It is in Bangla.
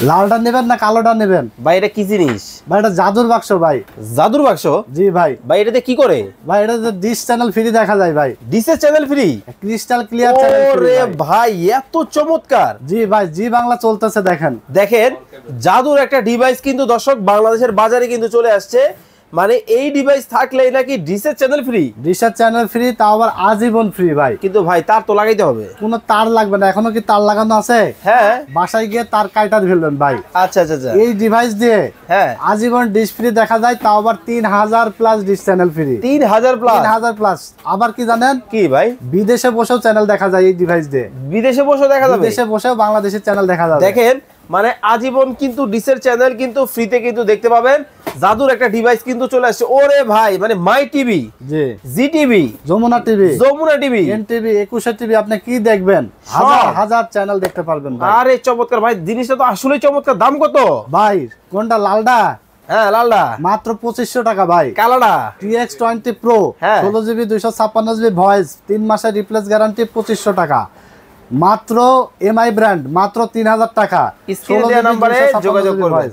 লালটা নেবেন না কালোটা নেবেন? ভাই এটা কি জিনিস? ভাই এটা জাদুর বাক্স ভাই। জাদুর বাক্স? জি ভাই। ভাই এটাতে কি করে? ভাই এটাতে ডিশ চ্যানেল ফ্রি দেখা যায় ভাই। ডিশের channel free? Crystal clear channel free. ওরে ভাই এত চমৎকার! জি ভাই, জি বাংলা চলতেছে দেখেন। দেখেন জাদুর একটা ডিভাইস কিন্তু দর্শক বাংলাদেশের বাজারে কিন্তু চলে আসছে। মানে এই ডিভাইস থাকলেই নাকি ডিশের চ্যানেল ফ্রি? ডিশের চ্যানেল ফ্রি, তাও আবার আজীবন ফ্রি ভাই। কিন্তু ভাই তার তো লাগাইতে হবে। কোনো তার লাগবে না। এখনো কি তার লাগানো আছে? হ্যাঁ। বাসায় গিয়ে তার কাইটা ফেলবেন ভাই। আচ্ছা আচ্ছা আচ্ছা। এই ডিভাইস দিয়ে হ্যাঁ আজীবন ডিশ ফ্রি দেখা যায়, তাও আবার 3000 plus dish channel free. 3000 plus? 3000 plus. আবার কি জানেন? কি ভাই? বিদেশে বসেও চ্যানেল দেখা যায় এই ডিভাইস দিয়ে। বিদেশে বসে দেখা যাবে? বিদেশে বসেও বাংলাদেশের চ্যানেল দেখা যাবে। দেখেন মানে আজীবন কিন্তু ডিশের চ্যানেল কিন্তু ফ্রিতে কিন্তু দেখতে পাবেন। জাদুর একটা ডিভাইস কিন্তু চলে আসছে। ওরে ভাই মানে my TV, Zee, Zee TV, Jamuna TV, Jamuna TV, N TV, 21 TV, আপনি কি দেখবেন? হাজার হাজার চ্যানেল দেখতে পারবেন ভাই। আরে চমৎকার ভাই, জিনিসটা তো আসলেই চমৎকার। দাম কত ভাই কোনটা? লালডা? হ্যাঁ লালডা মাত্র 2500 টাকা ভাই। কালাডা TX20 Pro, হ্যাঁ 16GB 256GB ভয়েস, 3 মাসের রিপ্লেস গ্যারান্টি, 2500 টাকা মাত্র। এমআই ব্র্যান্ড মাত্র 3000 টাকা। স্ক্রিনে দেওয়া নম্বরে যোগাযোগ করবেন।